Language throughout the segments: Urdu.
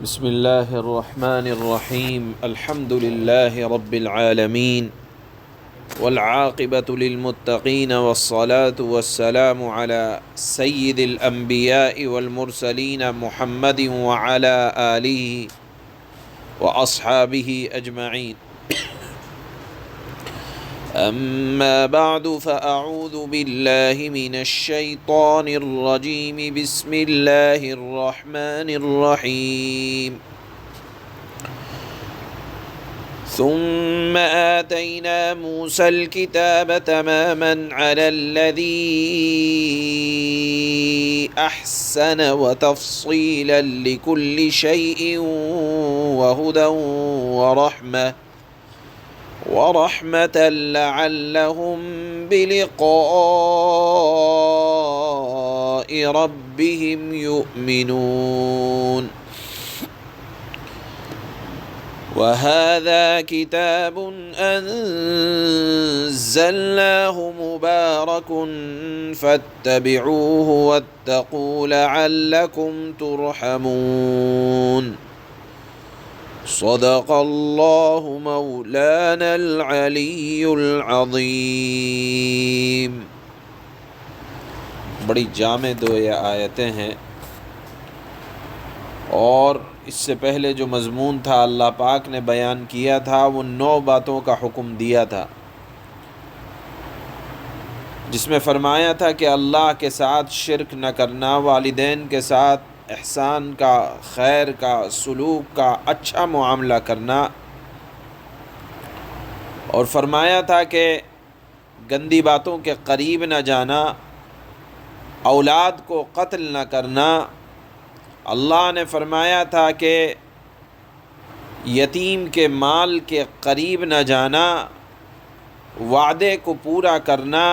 بسم الله الرحمن الرحيم. الحمد لله رب العالمين والعاقبة للمتقين والصلاة والسلام على سيد الأنبياء والمرسلين محمد وعلى آله وأصحابه أجمعين. أما بعد فأعوذ بالله من الشيطان الرجيم. بسم الله الرحمن الرحيم. ثم آتينا موسى الكتاب تماما على الذي أحسن وتفصيلا لكل شيء وهدى ورحمة لعلهم بلقاء ربهم يؤمنون. وهذا كتاب أنزلناه مبارك فاتبعوه واتقوا لعلكم ترحمون. صدق الله مولانا العلی العظیم. بڑی جامع دو یہ آیتیں ہیں، اور اس سے پہلے جو مضمون تھا اللہ پاک نے بیان کیا تھا وہ 9 باتوں کا حکم دیا تھا، جس میں فرمایا تھا کہ اللہ کے ساتھ شرک نہ کرنا، والدین کے ساتھ احسان کا، خیر کا، سلوک کا، اچھا معاملہ کرنا، اور فرمایا تھا کہ گندی باتوں کے قریب نہ جانا، اولاد کو قتل نہ کرنا. اللہ نے فرمایا تھا کہ یتیم کے مال کے قریب نہ جانا، وعدے کو پورا کرنا،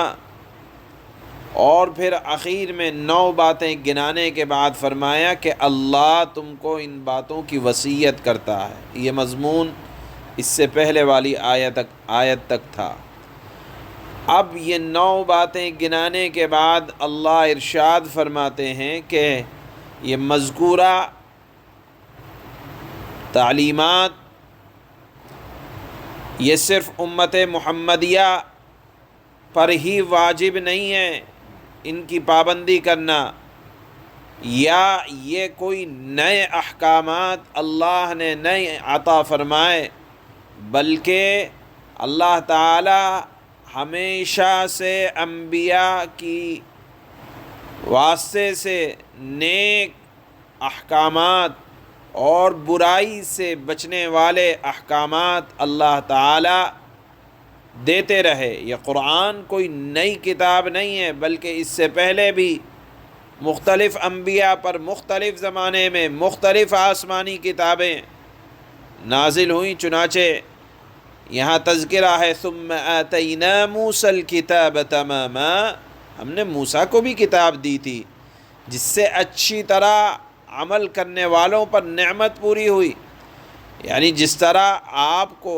اور پھر آخر میں 9 باتیں گنانے کے بعد فرمایا کہ اللہ تم کو ان باتوں کی وصیت کرتا ہے. یہ مضمون اس سے پہلے والی آیت تک تھا. اب یہ 9 باتیں گنانے کے بعد اللہ ارشاد فرماتے ہیں کہ یہ مذکورہ تعلیمات یہ صرف امت محمدیہ پر ہی واجب نہیں ہے ان کی پابندی کرنا، یا یہ کوئی نئے احکامات اللہ نے نئے عطا فرمائے، بلکہ اللہ تعالی ہمیشہ سے انبیاء کی واسطے سے نیک احکامات اور برائی سے بچنے والے احکامات اللہ تعالی دیتے رہے. یہ قرآن کوئی نئی کتاب نہیں ہے، بلکہ اس سے پہلے بھی مختلف انبیاء پر مختلف زمانے میں مختلف آسمانی کتابیں نازل ہوئیں. چنانچہ یہاں تذکرہ ہے ثم آتینا موسیٰ الکتاب تماما، ہم نے موسیٰ کو بھی کتاب دی تھی جس سے اچھی طرح عمل کرنے والوں پر نعمت پوری ہوئی. یعنی جس طرح آپ کو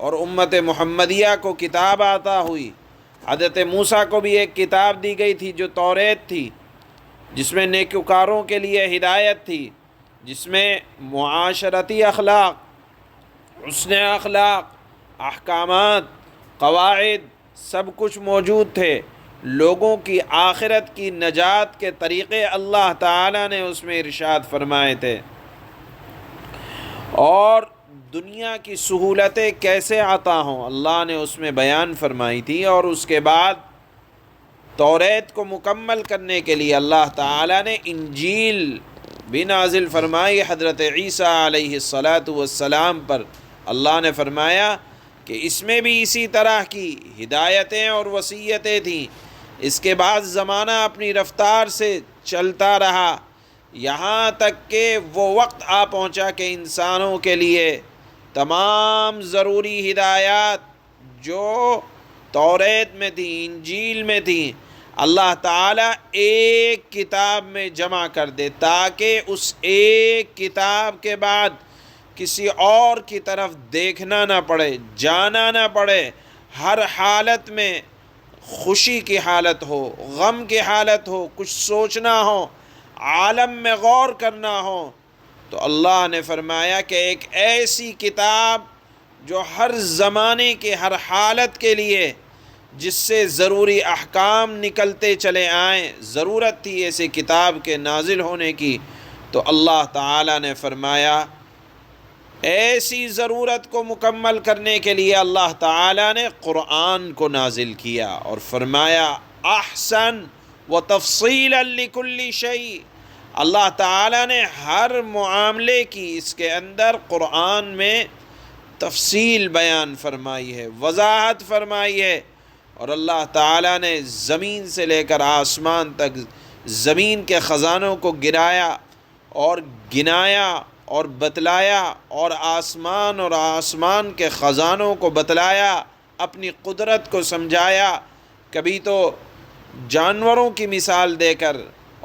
اور امت محمدیہ کو کتاب عطا ہوئی، حضرت موسیٰ کو بھی ایک کتاب دی گئی تھی جو توریت تھی، جس میں نیکوکاروں کے لیے ہدایت تھی، جس میں معاشرتی اخلاق، حسن اخلاق، احکامات، قواعد سب کچھ موجود تھے. لوگوں کی آخرت کی نجات کے طریقے اللہ تعالیٰ نے اس میں ارشاد فرمائے تھے، اور دنیا کی سہولتیں کیسے عطا ہوں اللہ نے اس میں بیان فرمائی تھی. اور اس کے بعد توریت کو مکمل کرنے کے لیے اللہ تعالیٰ نے انجیل بھی نازل فرمائی. حضرت عیسیٰ علیہ السلام پر اللہ نے فرمایا کہ اس میں بھی اسی طرح کی ہدایتیں اور وصیتیں تھیں. اس کے بعد زمانہ اپنی رفتار سے چلتا رہا، یہاں تک کہ وہ وقت آ پہنچا کہ انسانوں کے لیے تمام ضروری ہدایات جو توریت میں تھیں، انجیل میں تھیں، اللہ تعالیٰ ایک کتاب میں جمع کر دے، تاکہ اس ایک کتاب کے بعد کسی اور کی طرف دیکھنا نہ پڑے، جانا نہ پڑے. ہر حالت میں خوشی کی حالت ہو، غم کی حالت ہو، کچھ سوچنا ہو، عالم میں غور کرنا ہو، تو اللہ نے فرمایا کہ ایک ایسی کتاب جو ہر زمانے کے ہر حالت کے لیے جس سے ضروری احکام نکلتے چلے آئیں، ضرورت تھی ایسی کتاب کے نازل ہونے کی، تو اللہ تعالیٰ نے فرمایا ایسی ضرورت کو مکمل کرنے کے لیے اللہ تعالیٰ نے قرآن کو نازل کیا اور فرمایا احسن و تفصیلا لکل شیء۔ اللہ تعالیٰ نے ہر معاملے کی اس کے اندر قرآن میں تفصیل بیان فرمائی ہے، وضاحت فرمائی ہے، اور اللہ تعالیٰ نے زمین سے لے کر آسمان تک زمین کے خزانوں کو گرایا اور گنایا اور بتلایا، اور آسمان کے خزانوں کو بتلایا، اپنی قدرت کو سمجھایا، کبھی تو جانوروں کی مثال دے کر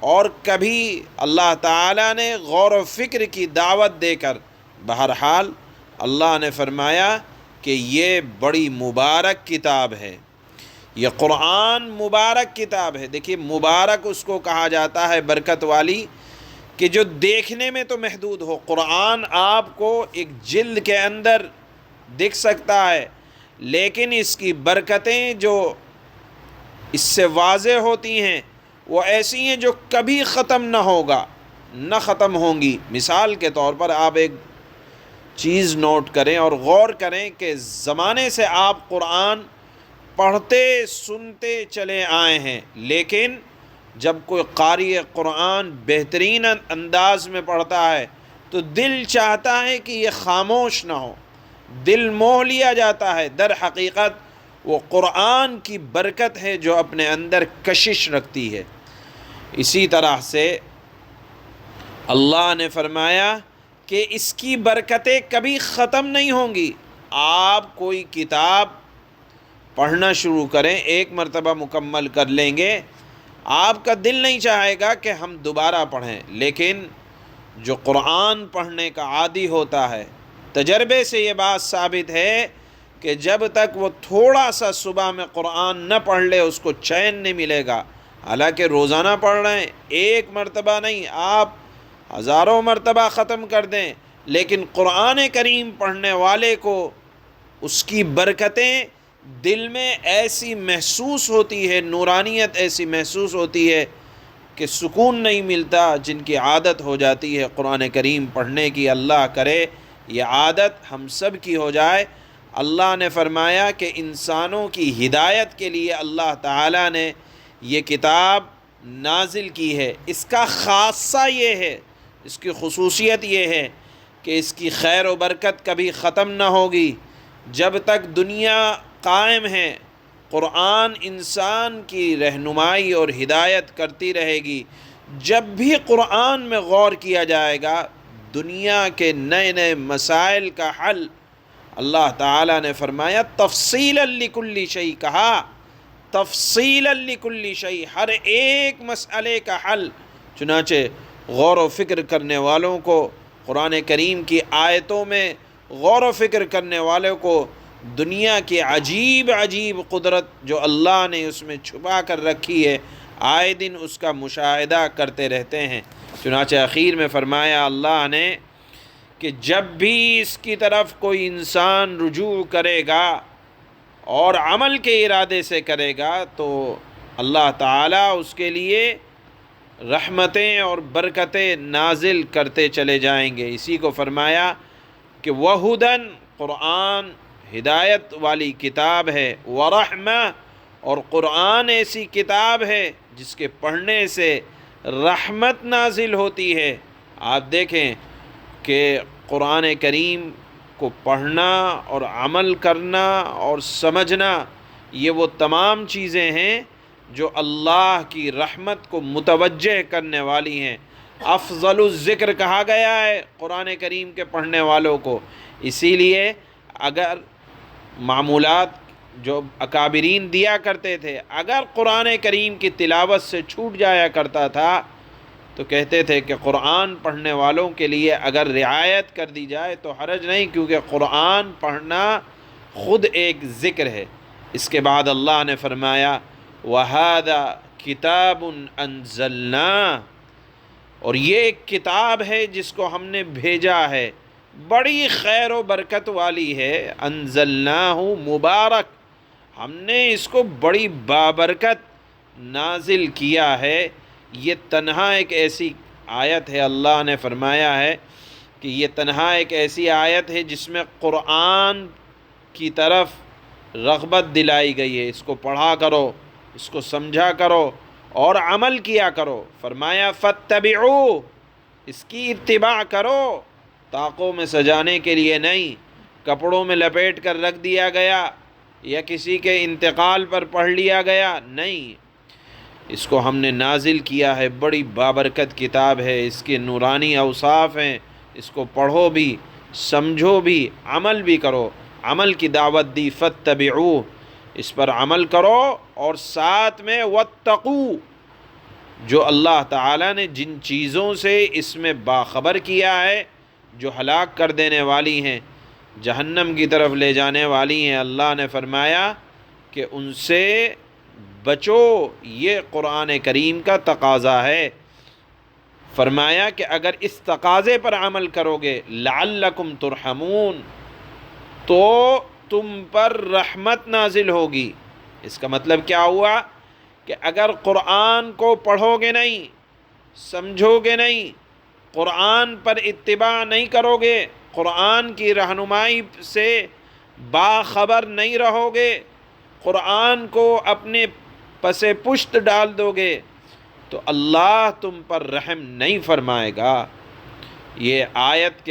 اور کبھی اللہ تعالیٰ نے غور و فکر کی دعوت دے کر۔ بہرحال اللہ نے فرمایا کہ یہ بڑی مبارک کتاب ہے، یہ قرآن مبارک کتاب ہے۔ دیکھیے مبارک اس کو کہا جاتا ہے، برکت والی، کہ جو دیکھنے میں تو محدود ہو۔ قرآن آپ کو ایک جلد کے اندر دکھ سکتا ہے، لیکن اس کی برکتیں جو اس سے واضح ہوتی ہیں وہ ایسی ہیں جو کبھی ختم نہ ہوگا، نہ ختم ہوں گی۔ مثال کے طور پر آپ ایک چیز نوٹ کریں اور غور کریں کہ زمانے سے آپ قرآن پڑھتے سنتے چلے آئے ہیں، لیکن جب کوئی قاری قرآن بہترین انداز میں پڑھتا ہے تو دل چاہتا ہے کہ یہ خاموش نہ ہو، دل موہ لیا جاتا ہے۔ در حقیقت وہ قرآن کی برکت ہے جو اپنے اندر کشش رکھتی ہے۔ اسی طرح سے اللہ نے فرمایا کہ اس کی برکتیں کبھی ختم نہیں ہوں گی۔ آپ کوئی کتاب پڑھنا شروع کریں، ایک مرتبہ مکمل کر لیں گے، آپ کا دل نہیں چاہے گا کہ ہم دوبارہ پڑھیں، لیکن جو قرآن پڑھنے کا عادی ہوتا ہے، تجربے سے یہ بات ثابت ہے کہ جب تک وہ تھوڑا سا صبح میں قرآن نہ پڑھ لے اس کو چین نہیں ملے گا۔ حالانکہ روزانہ پڑھ رہے ہیں، ایک مرتبہ نہیں، آپ ہزاروں مرتبہ ختم کر دیں، لیکن قرآن کریم پڑھنے والے کو اس کی برکتیں دل میں ایسی محسوس ہوتی ہے، نورانیت ایسی محسوس ہوتی ہے کہ سکون نہیں ملتا۔ جن کی عادت ہو جاتی ہے قرآن کریم پڑھنے کی، اللہ کرے یہ عادت ہم سب کی ہو جائے۔ اللہ نے فرمایا کہ انسانوں کی ہدایت کے لیے اللہ تعالیٰ نے یہ کتاب نازل کی ہے۔ اس کا خاصہ یہ ہے، اس کی خصوصیت یہ ہے کہ اس کی خیر و برکت کبھی ختم نہ ہوگی جب تک دنیا قائم ہے۔ قرآن انسان کی رہنمائی اور ہدایت کرتی رہے گی۔ جب بھی قرآن میں غور کیا جائے گا، دنیا کے نئے نئے مسائل کا حل اللہ تعالیٰ نے فرمایا تفصیلا لکل شیء، کہا تفصیلا لکل شیء، ہر ایک مسئلے کا حل۔ چنانچہ غور و فکر کرنے والوں کو، قرآن کریم کی آیتوں میں غور و فکر کرنے والوں کو دنیا کی عجیب عجیب قدرت جو اللہ نے اس میں چھپا کر رکھی ہے، آئے دن اس کا مشاہدہ کرتے رہتے ہیں۔ چنانچہ اخیر میں فرمایا اللہ نے کہ جب بھی اس کی طرف کوئی انسان رجوع کرے گا اور عمل کے ارادے سے کرے گا تو اللہ تعالیٰ اس کے لیے رحمتیں اور برکتیں نازل کرتے چلے جائیں گے۔ اسی کو فرمایا کہ وَہُدًى، قرآن ہدایت والی کتاب ہے، وَرَحْمَةً، اور قرآن ایسی کتاب ہے جس کے پڑھنے سے رحمت نازل ہوتی ہے۔ آپ دیکھیں کہ قرآن کریم کو پڑھنا اور عمل کرنا اور سمجھنا، یہ وہ تمام چیزیں ہیں جو اللہ کی رحمت کو متوجہ کرنے والی ہیں۔ افضل الذکر کہا گیا ہے قرآن کریم کے پڑھنے والوں کو۔ اسی لیے اگر معمولات جو اکابرین دیا کرتے تھے، اگر قرآن کریم کی تلاوت سے چھوٹ جایا کرتا تھا تو کہتے تھے کہ قرآن پڑھنے والوں کے لیے اگر رعایت کر دی جائے تو حرج نہیں، کیونکہ قرآن پڑھنا خود ایک ذکر ہے۔ اس کے بعد اللہ نے فرمایا وَهَذَا كِتَابٌ أَنزَلْنَاهُ، اور یہ ایک کتاب ہے جس کو ہم نے بھیجا ہے، بڑی خیر و برکت والی ہے، انزلناہ مبارک، ہم نے اس کو بڑی بابرکت نازل کیا ہے۔ یہ تنہا ایک ایسی آیت ہے، اللہ نے فرمایا ہے کہ یہ تنہا ایک ایسی آیت ہے جس میں قرآن کی طرف رغبت دلائی گئی ہے، اس کو پڑھا کرو، اس کو سمجھا کرو اور عمل کیا کرو۔ فرمایا فاتبعوا، اس کی اتباع کرو، طاقوں میں سجانے کے لیے نہیں، کپڑوں میں لپیٹ کر رکھ دیا گیا یا کسی کے انتقال پر پڑھ لیا گیا، نہیں، اس کو ہم نے نازل کیا ہے، بڑی بابرکت کتاب ہے، اس کے نورانی اوصاف ہیں، اس کو پڑھو بھی، سمجھو بھی، عمل بھی کرو۔ عمل کی دعوت دی، فاتبعوا، اس پر عمل کرو، اور ساتھ میں واتقوا، جو اللہ تعالیٰ نے جن چیزوں سے اس میں باخبر کیا ہے جو ہلاک کر دینے والی ہیں، جہنم کی طرف لے جانے والی ہیں، اللہ نے فرمایا کہ ان سے بچو، یہ قرآن کریم کا تقاضا ہے۔ فرمایا کہ اگر اس تقاضے پر عمل کرو گے لعلکم ترحمون، تو تم پر رحمت نازل ہوگی۔ اس کا مطلب کیا ہوا کہ اگر قرآن کو پڑھو گے نہیں، سمجھو گے نہیں، قرآن پر اتباع نہیں کرو گے، قرآن کی رہنمائی سے باخبر نہیں رہو گے، قرآن کو اپنے پس پشت ڈال دو گے، تو اللہ تم پر رحم نہیں فرمائے گا۔ یہ آیت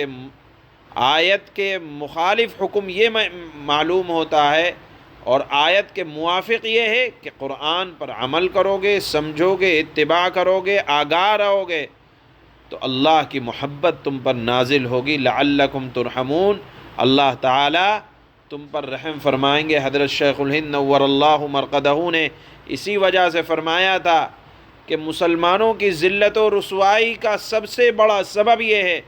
کے مخالف حکم یہ معلوم ہوتا ہے، اور آیت کے موافق یہ ہے کہ قرآن پر عمل کرو گے، سمجھو گے، اتباع کرو گے، آگاہ رہو گے، تو اللہ کی محبت تم پر نازل ہوگی، لعلکم ترحمون، اللہ تعالی تم پر رحم فرمائیں گے۔ حضرت شیخ الہند نور اللہ مرقدہ نے اسی وجہ سے فرمایا تھا کہ مسلمانوں کی ذلت و رسوائی کا سب سے بڑا سبب یہ ہے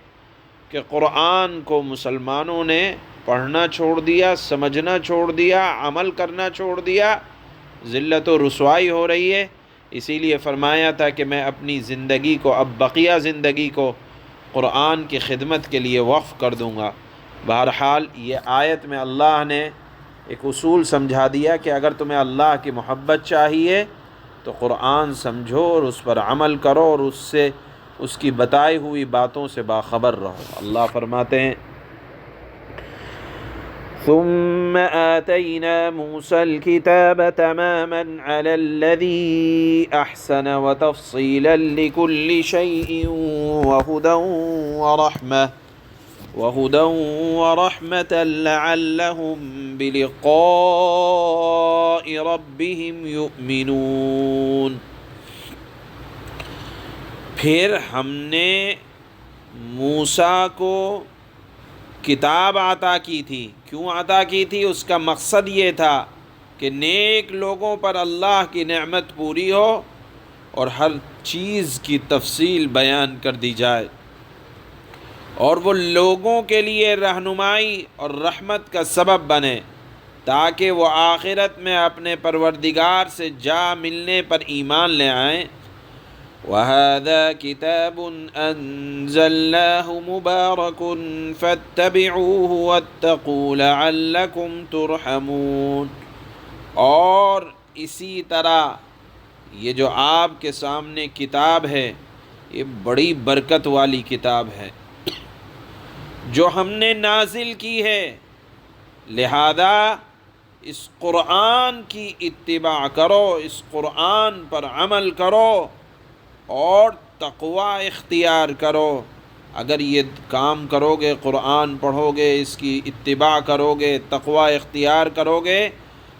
کہ قرآن کو مسلمانوں نے پڑھنا چھوڑ دیا، سمجھنا چھوڑ دیا، عمل کرنا چھوڑ دیا، ذلت و رسوائی ہو رہی ہے۔ اسی لیے فرمایا تھا کہ میں اپنی زندگی کو، اب بقیہ زندگی کو قرآن کی خدمت کے لیے وقف کر دوں گا۔ بہرحال یہ آیت میں اللہ نے ایک اصول سمجھا دیا کہ اگر تمہیں اللہ کی محبت چاہیے تو قرآن سمجھو اور اس پر عمل کرو، اور اس کی بتائی ہوئی باتوں سے باخبر رہو۔ اللہ فرماتے ہیں ثم آتينا موسى الكتاب تماما على الذي أحسن وتفصيلا لكل شيء وهدى ورحمة لعلهم بلقاء ربهم يؤمنون۔ پھر ہم نے موسیٰ کو کتاب عطا کی تھی۔ کیوں عطا کی تھی؟ اس کا مقصد یہ تھا کہ نیک لوگوں پر اللہ کی نعمت پوری ہو اور ہر چیز کی تفصیل بیان کر دی جائے، اور وہ لوگوں کے لیے رہنمائی اور رحمت کا سبب بنے، تاکہ وہ آخرت میں اپنے پروردگار سے جا ملنے پر ایمان لے آئیں۔ وَهَذَا كِتَابٌ أَنزَلْنَاهُ مُبَارَكٌ فَاتَّبِعُوهُ وَاتَّقُوا لَعَلَّكُمْ تُرْحَمُونَ۔ اور اسی طرح یہ جو آپ کے سامنے کتاب ہے، یہ بڑی برکت والی کتاب ہے جو ہم نے نازل کی ہے، لہذا اس قرآن کی اتباع کرو، اس قرآن پر عمل کرو اور تقوی اختیار کرو۔ اگر یہ کام کرو گے، قرآن پڑھو گے، اس کی اتباع کرو گے، تقوی اختیار کرو گے،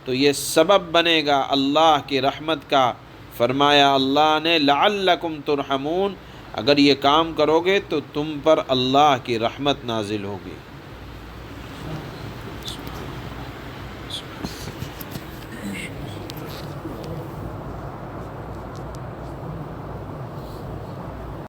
تو یہ سبب بنے گا اللہ کی رحمت کا۔ فرمایا اللہ نے لعلکم ترحمون، اگر یہ کام کرو گے تو تم پر اللہ کی رحمت نازل ہوگی۔